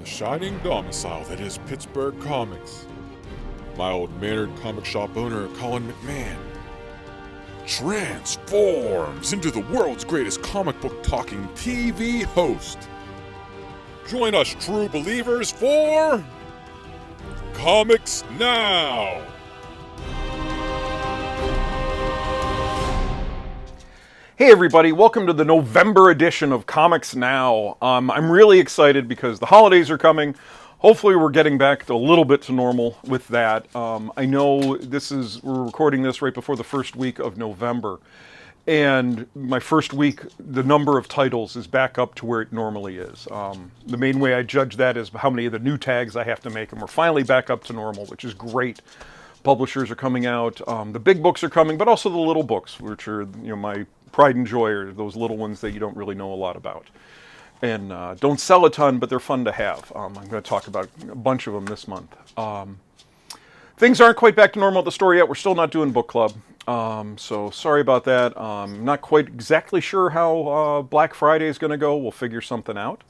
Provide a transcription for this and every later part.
the shining domicile that is Pittsburgh Comics. My old mannered comic shop owner, Colin McMahon, transforms into the world's greatest comic book talking TV host. Join us true believers for Comics Now! Hey everybody, welcome to the November edition of Comics Now. I'm really excited because the holidays are coming. Hopefully we're getting back a little bit to normal with that. I know we're recording this right before the first week of November. And my first week, the number of titles is back up to where it normally is. The main way I judge that is how many of the new tags I have to make, and we're finally back up to normal, which is great. Publishers are coming out. The big books are coming, but also the little books, which are my pride and joy, are those little ones that you don't really know a lot about. And don't sell a ton, but they're fun to have. I'm going to talk about a bunch of them this month. Things aren't quite back to normal at the store yet. We're still not doing book club. So sorry about that. Not quite exactly sure how Black Friday is going to go. We'll figure something out.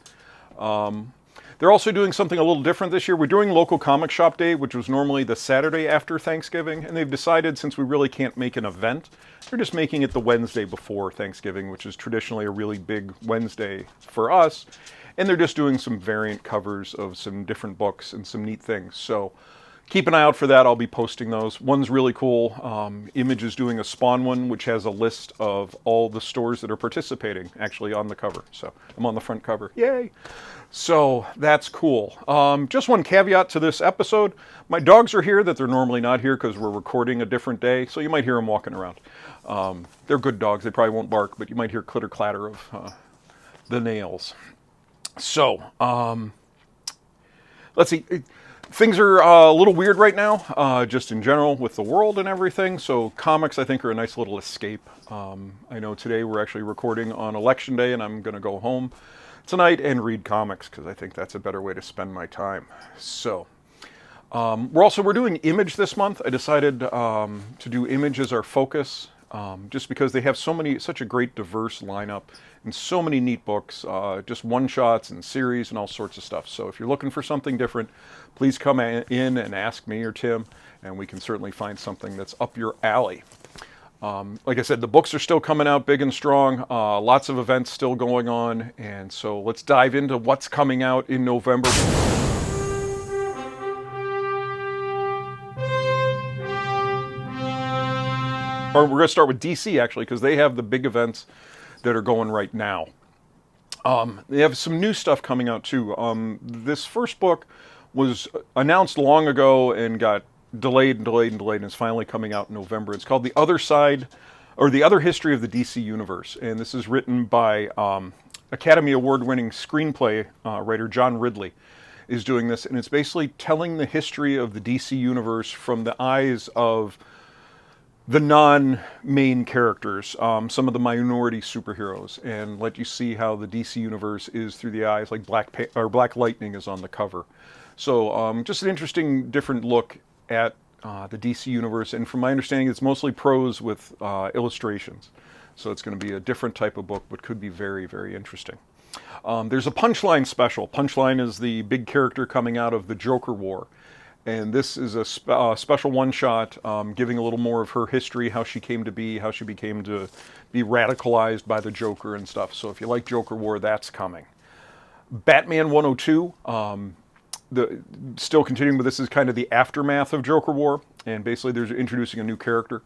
They're also doing something a little different this year. We're doing Local Comic Shop Day, which was normally the Saturday after Thanksgiving. And they've decided, since we really can't make an event, they're just making it the Wednesday before Thanksgiving, which is traditionally a really big Wednesday for us. And they're just doing some variant covers of some different books and some neat things. So keep an eye out for that. I'll be posting those. One's really cool. Image is doing a Spawn one, which has a list of all the stores that are participating, actually on the cover. So I'm on the front cover. Yay! So that's cool. Just one caveat to this episode. My dogs are here that they're normally not here because we're recording a different day. So you might hear them walking around. They're good dogs. They probably won't bark, but you might hear clitter clatter of the nails. So let's see. Things are a little weird right now, just in general with the world and everything. So comics, I think, are a nice little escape. I know today we're actually recording on Election Day, and I'm going to go home tonight and read comics because I think that's a better way to spend my time. So we're doing Image this month. I decided to do Image as our focus, just because they have such a great diverse lineup and so many neat books, just one-shots and series and all sorts of stuff. So if you're looking for something different, please come in and ask me or Tim, and we can certainly find something that's up your alley. Like I said, the books are still coming out big and strong. Lots of events still going on. And so let's dive into what's coming out in November. Or we're going to start with DC, actually, because they have the big events that are going right now. They have some new stuff coming out, too. This first book was announced long ago and got delayed, and it's finally coming out in November. It's called The Other Side, or The Other History of the DC Universe. And this is written by Academy Award-winning screenplay writer John Ridley is doing this. And it's basically telling the history of the DC Universe from the eyes of the non-main characters, some of the minority superheroes, and let you see how the DC Universe is through the eyes, like Black Lightning is on the cover. So just an interesting, different look at the DC Universe, and from my understanding, it's mostly prose with illustrations. So it's going to be a different type of book, but could be very, very interesting. There's a Punchline special. Punchline is the big character coming out of the Joker War. And this is a special one-shot, giving a little more of her history, how she came to be, how she became to be radicalized by the Joker and stuff. So if you like Joker War, that's coming. Batman 102, still continuing, but this is kind of the aftermath of Joker War. And basically they're introducing a new character.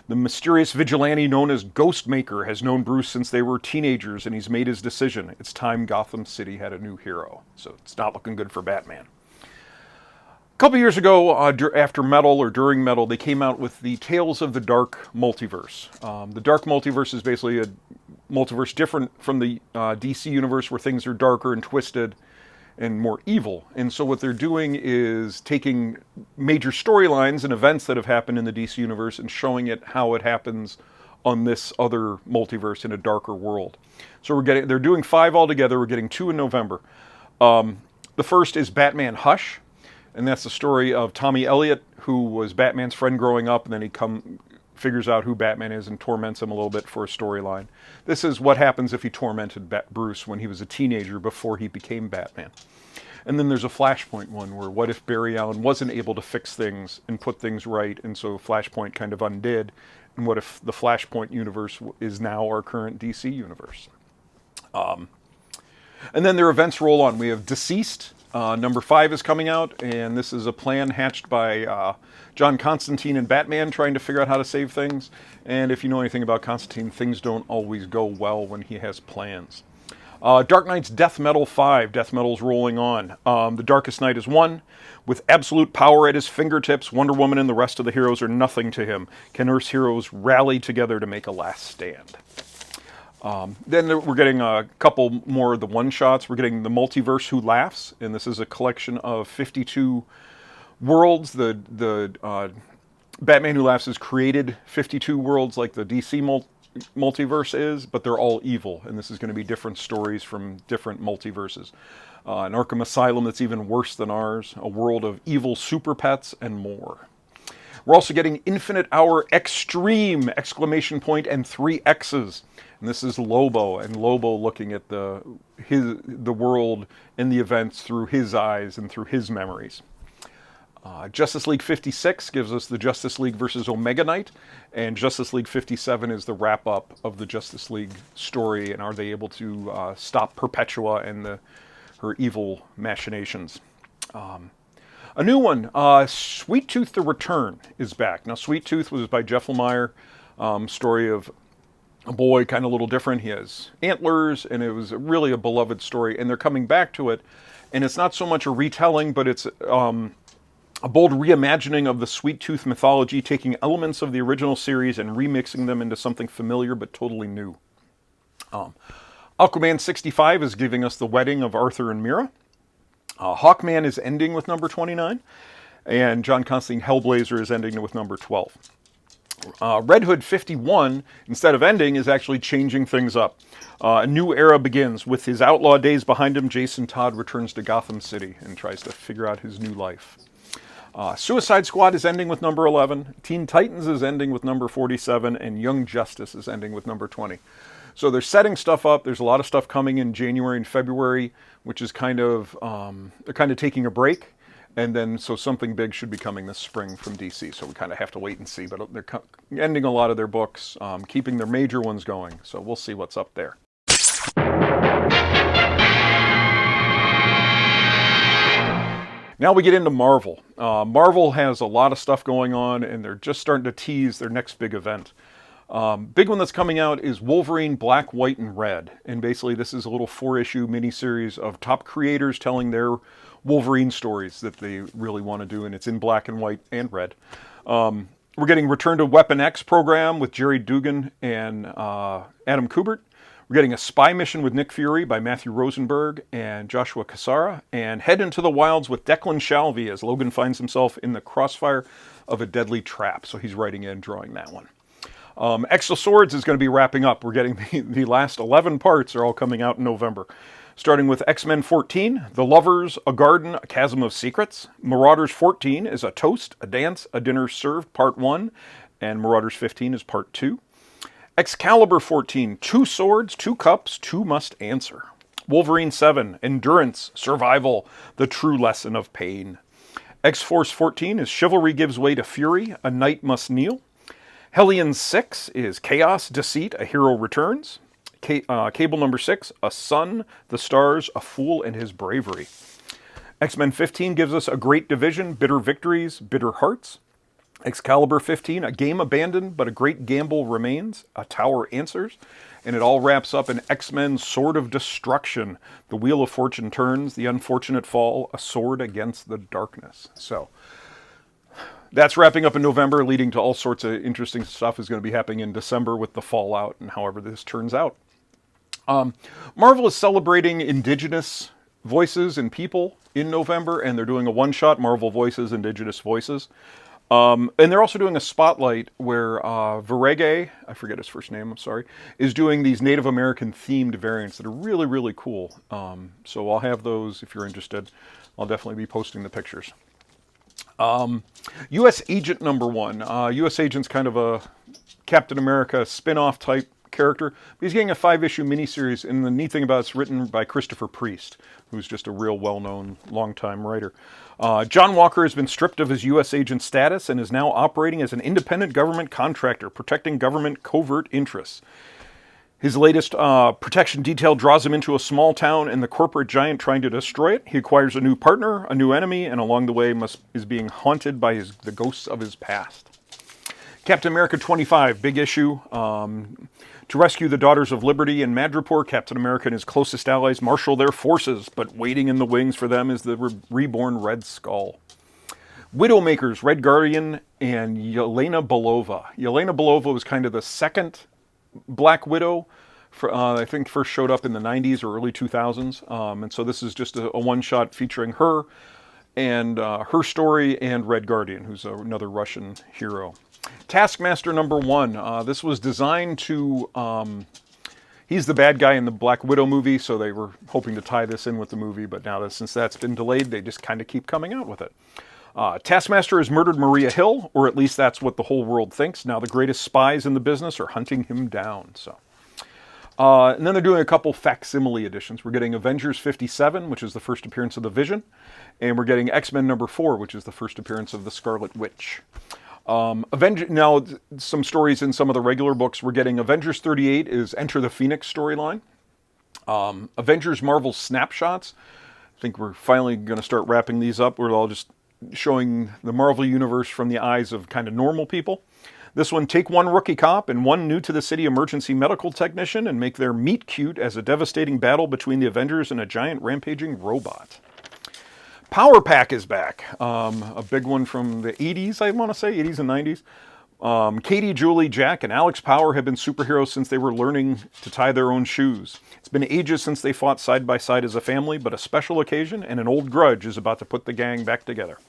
The mysterious vigilante known as Ghostmaker has known Bruce since they were teenagers, and he's made his decision. It's time Gotham City had a new hero. So it's not looking good for Batman. A couple years ago, after Metal or during Metal, they came out with the Tales of the Dark Multiverse. The Dark Multiverse is basically a multiverse different from the DC Universe, where things are darker and twisted and more evil. And so what they're doing is taking major storylines and events that have happened in the DC Universe and showing it how it happens on this other multiverse in a darker world. So they're doing 5 altogether. We're getting 2 in November. The first is Batman Hush. And that's the story of Tommy Elliot, who was Batman's friend growing up, and then he figures out who Batman is and torments him a little bit for a storyline. This is what happens if he tormented Bruce when he was a teenager before he became Batman. And then there's a Flashpoint one where what if Barry Allen wasn't able to fix things and put things right, and so Flashpoint kind of undid, and what if the Flashpoint universe is now our current DC universe? And then their events roll on. We have Deceased. Number 5 is coming out, and this is a plan hatched by John Constantine and Batman trying to figure out how to save things. And if you know anything about Constantine, things don't always go well when he has plans. Dark Knight's Death Metal 5. Death Metal's rolling on. The Darkest Knight is one. With absolute power at his fingertips, Wonder Woman and the rest of the heroes are nothing to him. Can Earth's heroes rally together to make a last stand? Then we're getting a couple more of the one-shots. We're getting The Multiverse Who Laughs, and this is a collection of 52 worlds. The Batman Who Laughs has created 52 worlds like the DC multiverse is, but they're all evil, and this is going to be different stories from different multiverses. An Arkham Asylum that's even worse than ours, a world of evil super pets, and more. We're also getting Infinite Hour Extreme! Exclamation point and 3 X's. And this is Lobo, and Lobo looking at the world and the events through his eyes and through his memories. Justice League 56 gives us the Justice League versus Omega Knight, and Justice League 57 is the wrap-up of the Justice League story, and are they able to stop Perpetua and her evil machinations. A new one, Sweet Tooth the Return is back. Now, Sweet Tooth was by Jeff Lemire, story of a boy, kind of a little different. He has antlers, and it was really a beloved story, and they're coming back to it, and it's not so much a retelling, but it's a bold reimagining of the Sweet Tooth mythology, taking elements of the original series and remixing them into something familiar but totally new. Aquaman 65 is giving us the wedding of Arthur and Mira. Hawkman is ending with number 29, and John Constantine Hellblazer is ending with number 12. Red Hood 51, instead of ending, is actually changing things up. A new era begins. With his outlaw days behind him, Jason Todd returns to Gotham City and tries to figure out his new life. Suicide Squad is ending with number 11. Teen Titans is ending with number 47, and Young Justice is ending with number 20. So they're setting stuff up. There's a lot of stuff coming in January and February, which is kind of they're kind of taking a break. And then, so something big should be coming this spring from DC. So we kind of have to wait and see. But they're ending a lot of their books, keeping their major ones going. So we'll see what's up there. Now we get into Marvel. Marvel has a lot of stuff going on, and they're just starting to tease their next big event. Big one that's coming out is Wolverine Black, White, and Red. And basically this is a little 4-issue miniseries of top creators telling their Wolverine stories that they really want to do, and it's in black and white and red. We're getting Return to Weapon X program with Jerry Dugan and Adam Kubert. We're getting a Spy Mission with Nick Fury by Matthew Rosenberg and Joshua Cassara, and Head into the Wilds with Declan Shalvey as Logan finds himself in the crossfire of a deadly trap. So he's writing and drawing that one. Exo Swords is going to be wrapping up. We're getting the last 11 parts are all coming out in November. Starting with X-Men 14, The Lovers, A Garden, A Chasm of Secrets. Marauders 14 is A Toast, A Dance, A Dinner Served, Part 1. And Marauders 15 is Part 2. Excalibur 14, 2 Swords, 2 Cups, 2 Must Answer. Wolverine 7, Endurance, Survival, The True Lesson of Pain. X-Force 14 is Chivalry Gives Way to Fury, A Knight Must Kneel. Hellion 6 is Chaos, Deceit, A Hero Returns. Cable number 6, A Sun, The Stars, A Fool and His Bravery. X-Men 15 gives us A Great Division, Bitter Victories, Bitter Hearts. Excalibur 15, A Game Abandoned, But a Great Gamble Remains, A Tower Answers. And it all wraps up in X-Men Sword of Destruction, The Wheel of Fortune Turns, The Unfortunate Fall, A Sword Against the Darkness. So that's wrapping up in November, leading to all sorts of interesting stuff is going to be happening in December with the Fallout and however this turns out. Marvel is celebrating Indigenous voices and people in November, and they're doing a one-shot, Marvel Voices, Indigenous Voices. And they're also doing a spotlight where Verege, I forget his first name, I'm sorry, is doing these Native American themed variants that are really, really cool. So I'll have those if you're interested. I'll definitely be posting the pictures. U.S. Agent number 1. U.S. Agent's kind of a Captain America spin-off type character. But he's getting a 5-issue miniseries, and the neat thing about it's written by Christopher Priest, who's just a real well-known, long-time writer. John Walker has been stripped of his U.S. agent status and is now operating as an independent government contractor, protecting government covert interests. His latest protection detail draws him into a small town and the corporate giant trying to destroy it. He acquires a new partner, a new enemy, and along the way is being haunted by the ghosts of his past. Captain America 25, big issue. To rescue the Daughters of Liberty in Madripoor, Captain America and his closest allies marshal their forces, but waiting in the wings for them is the reborn Red Skull. Widowmakers, Red Guardian, and Yelena Belova. Yelena Belova was kind of the second Black Widow. I think first showed up in the 90s or early 2000s. And so this is just a one-shot featuring her and her story and Red Guardian, who's another Russian hero. Taskmaster number 1. This was designed to... he's the bad guy in the Black Widow movie, so they were hoping to tie this in with the movie, but now since that's been delayed, they just kind of keep coming out with it. Taskmaster has murdered Maria Hill, or at least that's what the whole world thinks. Now the greatest spies in the business are hunting him down. And then they're doing a couple facsimile editions. We're getting Avengers 57, which is the first appearance of the Vision, and we're getting X-Men number 4, which is the first appearance of the Scarlet Witch. Now, some stories in some of the regular books. We're getting Avengers 38 is Enter the Phoenix storyline. Avengers Marvel Snapshots. I think we're finally going to start wrapping these up. We're all just showing the Marvel Universe from the eyes of kind of normal people. This one, take one rookie cop and one new-to-the-city emergency medical technician and make their meet cute as a devastating battle between the Avengers and a giant rampaging robot. Power Pack is back. A big one from the 80s, I want to say, 80s and 90s. Katie, Julie, Jack, and Alex Power have been superheroes since they were learning to tie their own shoes. It's been ages since they fought side by side as a family, but a special occasion and an old grudge is about to put the gang back together.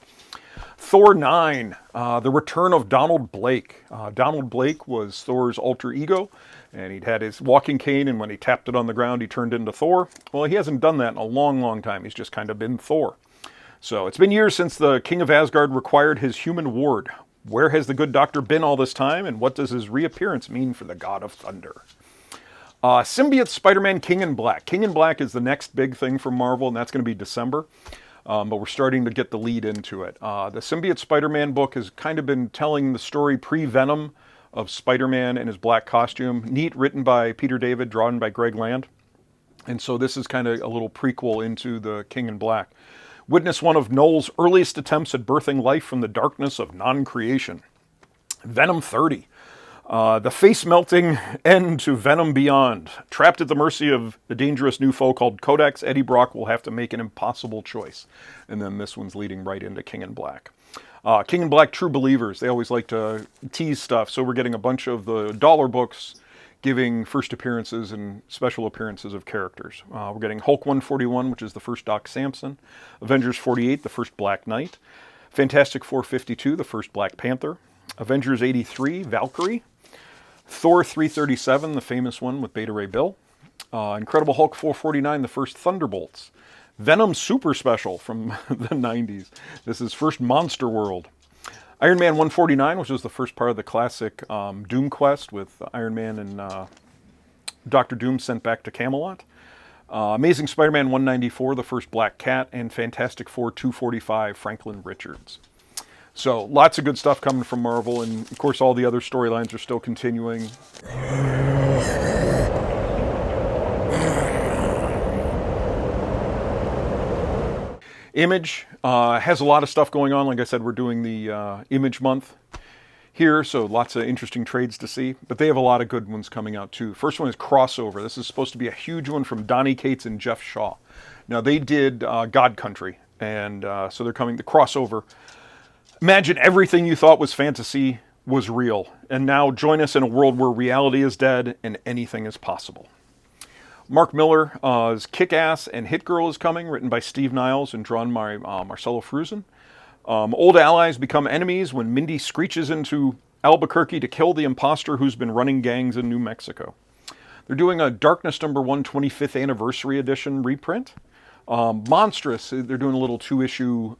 Thor 9, the return of Donald Blake. Donald Blake was Thor's alter ego, and he'd had his walking cane, and when he tapped it on the ground, he turned into Thor. Well, he hasn't done that in a long, long time. He's just kind of been Thor. So it's been years since the King of Asgard required his human ward. Where has the good doctor been all this time, and what does his reappearance mean for the God of Thunder? Symbiote Spider-Man King in Black. King in Black is the next big thing from Marvel, and that's going to be December. But we're starting to get the lead into it. The Symbiote Spider-Man book has kind of been telling the story pre-Venom of Spider-Man in his black costume. Neat, written by Peter David, drawn by Greg Land. And so this is kind of a little prequel into the King in Black. Witness one of Knowles' earliest attempts at birthing life from the darkness of non-creation. Venom 30. The face-melting end to Venom Beyond. Trapped at the mercy of a dangerous new foe called Codex, Eddie Brock will have to make an impossible choice. And then this one's leading right into King in Black. King in Black True Believers. They always like to tease stuff, so we're getting a bunch of the dollar books giving first appearances and special appearances of characters. We're getting Hulk 141, which is the first Doc Samson. Avengers 48, the first Black Knight. Fantastic Four 52, the first Black Panther. Avengers 83, Valkyrie. Thor 337, the famous one with Beta Ray Bill. Incredible Hulk 449, the first Thunderbolts. Venom Super Special from the 90s. This is first Monster World. Iron Man 149, which was the first part of the classic Doom Quest with Iron Man and Dr. Doom sent back to Camelot. Amazing Spider-Man 194, the first Black Cat, and Fantastic Four 245, Franklin Richards. So lots of good stuff coming from Marvel, and of course all the other storylines are still continuing. Image has a lot of stuff going on. Like I said, we're doing the Image Month here, so lots of interesting trades to see. But they have a lot of good ones coming out too. First one is Crossover. This is supposed to be a huge one from Donny Cates and Jeff Shaw. Now they did God Country, and so they're coming to Crossover. Imagine everything you thought was fantasy was real, and now join us in a world where reality is dead and anything is possible. Mark Miller's Kick-Ass and Hit Girl is coming, written by Steve Niles and drawn by Marcelo Fruzen. Old allies become enemies when Mindy screeches into Albuquerque to kill the imposter who's been running gangs in New Mexico. They're doing a Darkness #1 25th Anniversary Edition reprint. Monstrous, they're doing a little 2-issue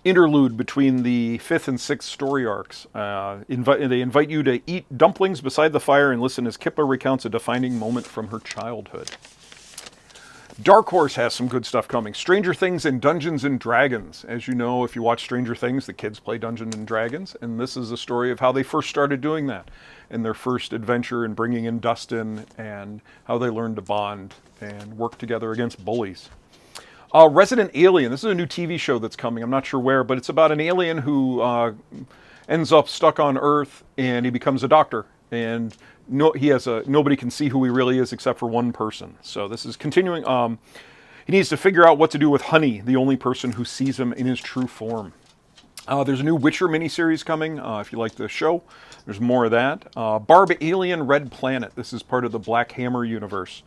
interlude between the 5th and 6th story arcs. They invite you to eat dumplings beside the fire and listen as Kippa recounts a defining moment from her childhood. Dark Horse has some good stuff coming. Stranger Things and Dungeons and Dragons. As you know, if you watch Stranger Things, the kids play Dungeons and Dragons, and this is a story of how they first started doing that and their first adventure and bringing in Dustin and how they learned to bond and work together against bullies. Resident Alien. This is a new TV show that's coming. I'm not sure where, but it's about an alien who ends up stuck on Earth, and he becomes a doctor. And nobody can see who he really is except for one person. So this is continuing. He needs to figure out what to do with Honey, the only person who sees him in his true form. There's a new Witcher miniseries coming. If you like the show, there's more of that. Barb Alien Red Planet. This is part of the Black Hammer universe,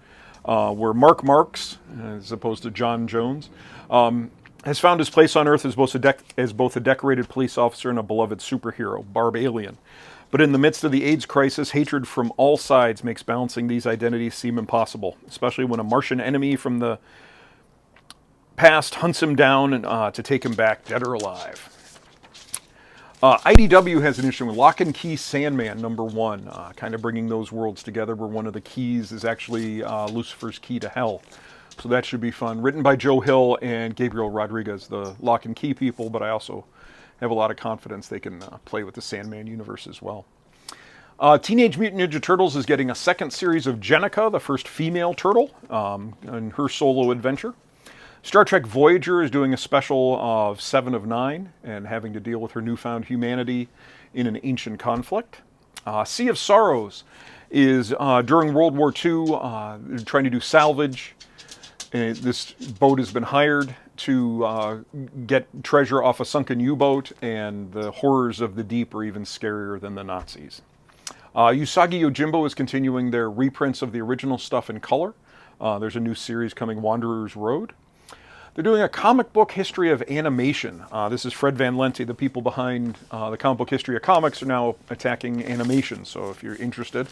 where Mark Marks, as opposed to John Jones, has found his place on Earth as both a decorated police officer and a beloved superhero, Barb Alien. But in the midst of the AIDS crisis, hatred from all sides makes balancing these identities seem impossible, especially when a Martian enemy from the past hunts him down to take him back, dead or alive. IDW has an issue with Lock and Key Sandman #1, kind of bringing those worlds together, where one of the keys is actually Lucifer's key to hell. So that should be fun. Written by Joe Hill and Gabriel Rodriguez, the Lock and Key people, but I also have a lot of confidence they can play with the Sandman universe as well. Teenage Mutant Ninja Turtles is getting a second series of Jennika, the first female turtle, in her solo adventure. Star Trek Voyager is doing a special of 7 of 9 and having to deal with her newfound humanity in an ancient conflict. Sea of Sorrows is during World War II, trying to do salvage. This boat has been hired to get treasure off a sunken U-boat, and the horrors of the deep are even scarier than the Nazis. Usagi Yojimbo is continuing their reprints of the original stuff in color. There's a new series coming, Wanderer's Road. They're doing a comic book history of animation. This is Fred Van Lente. The people behind the comic book history of comics are now attacking animation. So if you're interested,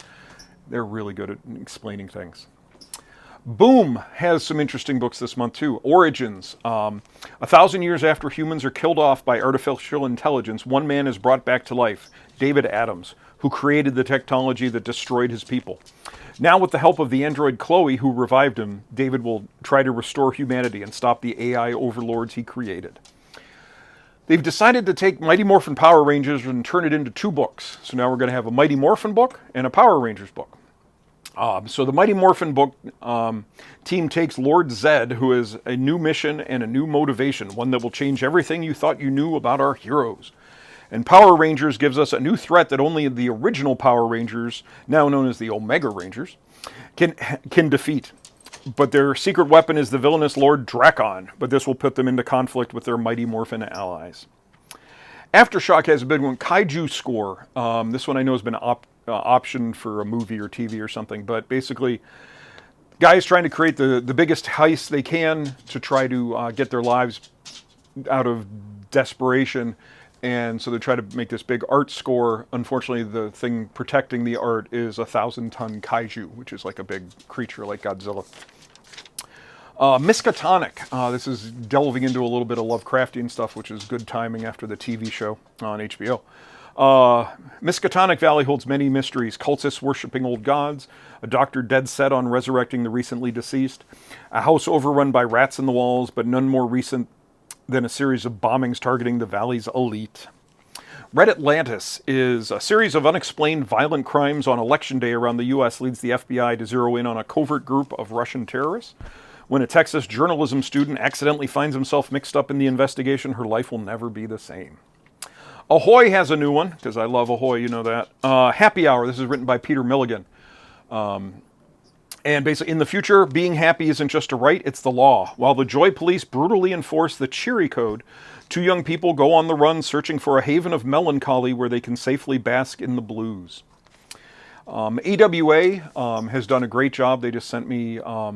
they're really good at explaining things. Boom has some interesting books this month too. Origins. 1,000 years after humans are killed off by artificial intelligence, one man is brought back to life, David Adams, who created the technology that destroyed his people. Now, with the help of the android Chloe, who revived him, David will try to restore humanity and stop the AI overlords he created. They've decided to take Mighty Morphin Power Rangers and turn it into 2 books. So now we're going to have a Mighty Morphin book and a Power Rangers book. So the Mighty Morphin book team takes Lord Zed, who has a new mission and a new motivation, one that will change everything you thought you knew about our heroes. And Power Rangers gives us a new threat that only the original Power Rangers, now known as the Omega Rangers, can defeat. But their secret weapon is the villainous Lord Drakon, but this will put them into conflict with their Mighty Morphin allies. Aftershock has a big one, Kaiju Score. This one I know has been optioned for a movie or TV or something, but basically guys trying to create the biggest heist they can to try to get their lives out of desperation. And so they try to make this big art score. Unfortunately, the thing protecting the art is a 1,000-ton kaiju, which is like a big creature like Godzilla. Miskatonic. This is delving into a little bit of Lovecraftian stuff, which is good timing after the TV show on HBO. Miskatonic Valley holds many mysteries. Cultists worshipping old gods, a doctor dead set on resurrecting the recently deceased, a house overrun by rats in the walls, but none more recent than a series of bombings targeting the valley's elite. Red Atlantis is a series of unexplained violent crimes on Election Day around the U.S. leads the FBI to zero in on a covert group of Russian terrorists. When a Texas journalism student accidentally finds himself mixed up in the investigation, her life will never be the same. Ahoy has a new one, because I love Ahoy, you know that. Happy Hour, this is written by Peter Milligan. And basically, in the future, being happy isn't just a right, it's the law. While the Joy Police brutally enforce the Cheery Code, 2 young people go on the run searching for a haven of melancholy where they can safely bask in the blues. AWA has done a great job. They just sent me a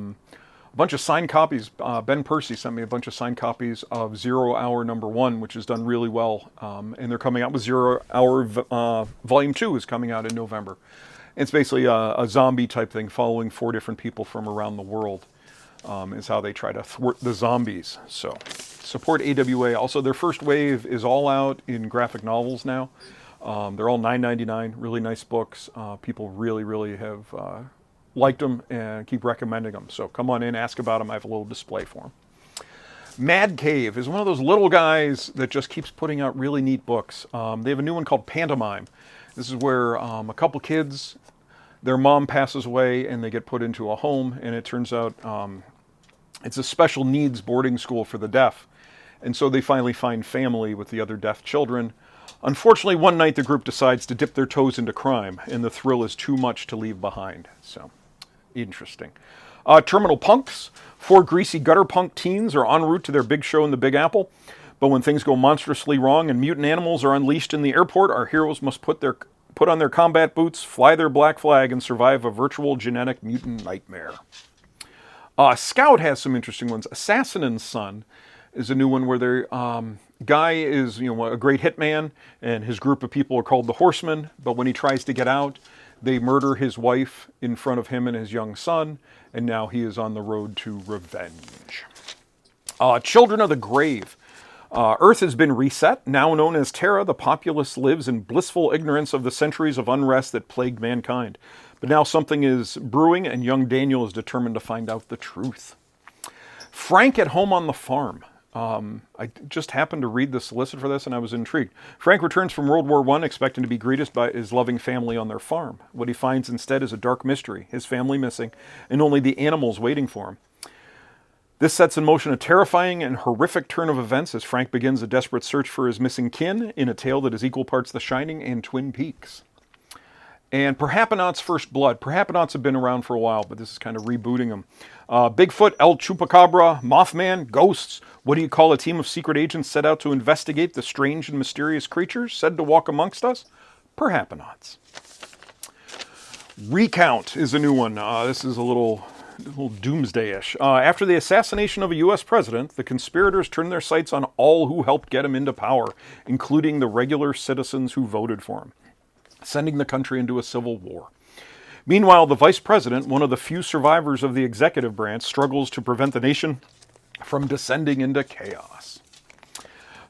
bunch of signed copies. Ben Percy sent me a bunch of signed copies of 0 Hour #1, which has done really well. And they're coming out with 0 Hour Volume 2 is coming out in November. It's basically a zombie type thing, following 4 different people from around the world is how they try to thwart the zombies. So support AWA. Also, their first wave is all out in graphic novels now. They're all $9.99, really nice books. People really, really have liked them and keep recommending them. So come on in, ask about them. I have a little display for them. Mad Cave is one of those little guys that just keeps putting out really neat books. They have a new one called Pantomime. This is where a couple kids, their mom passes away and they get put into a home, and it turns out it's a special needs boarding school for the deaf. And so they finally find family with the other deaf children. Unfortunately, one night the group decides to dip their toes into crime, and the thrill is too much to leave behind. So, interesting. Terminal Punks. 4 greasy gutter punk teens are en route to their big show in the Big Apple. But when things go monstrously wrong and mutant animals are unleashed in the airport, our heroes must put on their combat boots, fly their black flag, and survive a virtual genetic mutant nightmare. Scout has some interesting ones. Assassin and Son is a new one where their guy is a great hitman, and his group of people are called the Horsemen. But when he tries to get out, they murder his wife in front of him and his young son, and now he is on the road to revenge. Children of the Grave. Earth has been reset. Now known as Terra, the populace lives in blissful ignorance of the centuries of unrest that plagued mankind. But now something is brewing, and young Daniel is determined to find out the truth. Frank at Home on the Farm. I just happened to read the solicit for this, and I was intrigued. Frank returns from World War I expecting to be greeted by his loving family on their farm. What he finds instead is a dark mystery, his family missing, and only the animals waiting for him. This sets in motion a terrifying and horrific turn of events as Frank begins a desperate search for his missing kin in a tale that is equal parts The Shining and Twin Peaks. And Perhapanauts First Blood. Perhapanauts have been around for a while, but this is kind of rebooting them. Bigfoot, El Chupacabra, Mothman, ghosts. What do you call a team of secret agents set out to investigate the strange and mysterious creatures said to walk amongst us? Perhapanauts. Recount is a new one. This is a little doomsday-ish. After the assassination of a U.S. president, the conspirators turned their sights on all who helped get him into power, including the regular citizens who voted for him, sending the country into a civil war. Meanwhile, the vice president, one of the few survivors of the executive branch, struggles to prevent the nation from descending into chaos.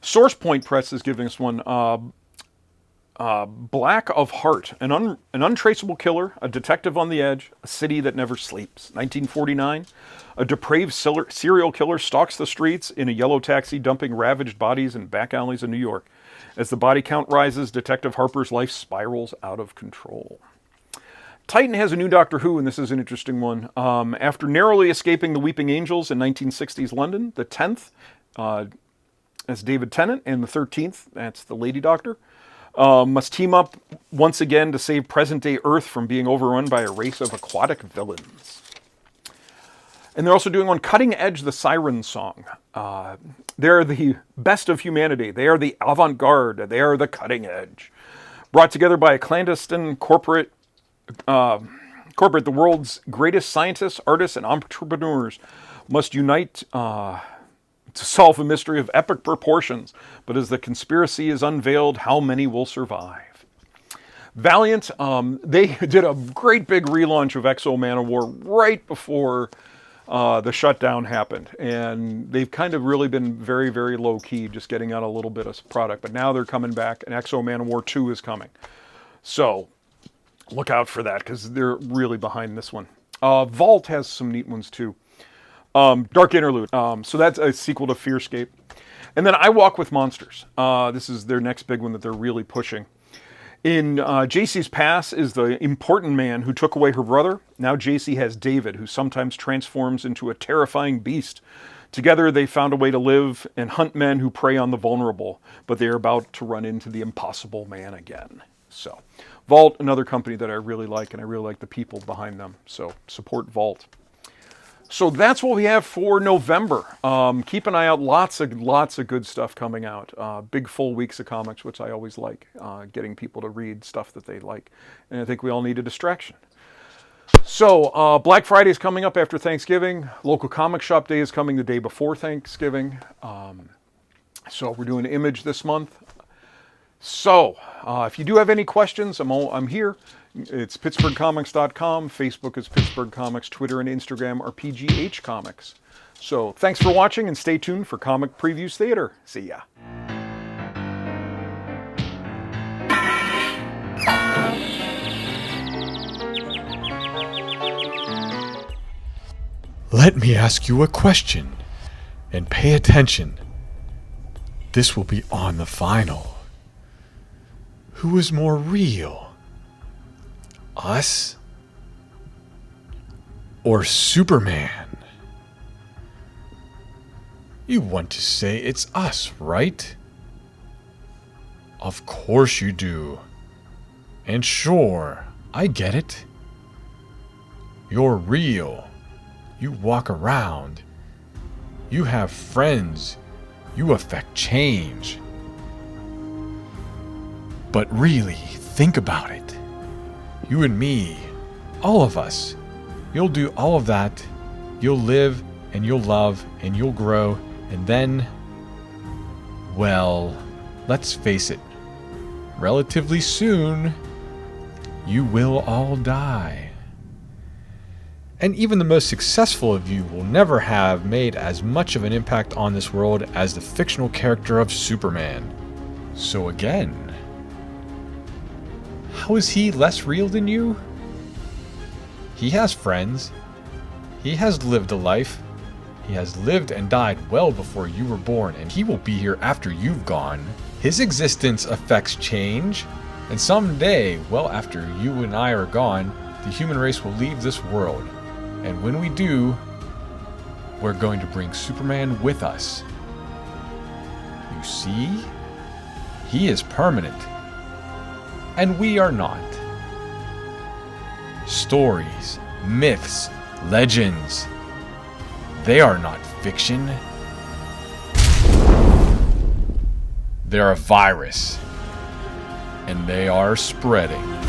SourcePoint Press is giving us one. Black of Heart, an untraceable killer, a detective on the edge, a city that never sleeps. 1949, a depraved serial killer stalks the streets in a yellow taxi, dumping ravaged bodies in back alleys of New York. As the body count rises, Detective Harper's life spirals out of control. Titan has a new Doctor Who, and this is an interesting one. After narrowly escaping the Weeping Angels in 1960s London, the 10th, that's David Tennant, and the 13th, that's the Lady Doctor, must team up once again to save present-day Earth from being overrun by a race of aquatic villains. And they're also doing one, Cutting Edge, the Siren Song. They're the best of humanity. They are the avant-garde. They are the cutting edge. Brought together by a clandestine corporate, the world's greatest scientists, artists, and entrepreneurs must unite to solve a mystery of epic proportions. But as the conspiracy is unveiled, how many will survive? Valiant, they did a great big relaunch of X-O Manowar right before the shutdown happened. And they've kind of really been very, very low-key, just getting out a little bit of product. But now they're coming back, and X-O Manowar 2 is coming. So look out for that, because they're really behind this one. Vault has some neat ones, too. Dark Interlude. So that's a sequel to Fearscape. And then I Walk with Monsters. This is their next big one that they're really pushing. In JC's past is the important man who took away her brother. Now JC has David, who sometimes transforms into a terrifying beast. Together they found a way to live and hunt men who prey on the vulnerable, but they are about to run into the impossible man again. So, Vault, another company that I really like, and I really like the people behind them. So, support Vault. So that's what we have for November. Keep an eye out. Lots of good stuff coming out. Big full weeks of comics, which I always like. Getting people to read stuff that they like. And I think we all need a distraction. So Black Friday is coming up after Thanksgiving. Local comic shop day is coming the day before Thanksgiving. So we're doing Image this month. So if you do have any questions, I'm here. It's PittsburghComics.com. Facebook is Pittsburgh Comics. Twitter and Instagram are PGH Comics. So thanks for watching and stay tuned for Comic Previews Theater. See ya. Let me ask you a question, and pay attention. This will be on the final. Who is more real? Us? Or Superman? You want to say it's us, right? Of course you do. And sure, I get it. You're real. You walk around. You have friends. You affect change. But really, think about it. You and me, all of us, you'll do all of that. You'll live and you'll love and you'll grow, and then, well, let's face it, relatively soon, you will all die. And even the most successful of you will never have made as much of an impact on this world as the fictional character of Superman. So again, how is he less real than you? He has friends. He has lived a life. He has lived and died well before you were born, and he will be here after you've gone. His existence affects change, and someday, well after you and I are gone, the human race will leave this world. And when we do, we're going to bring Superman with us. You see? He is permanent. And we are not. Stories, myths, legends. They are not fiction. They're a virus. And they are spreading.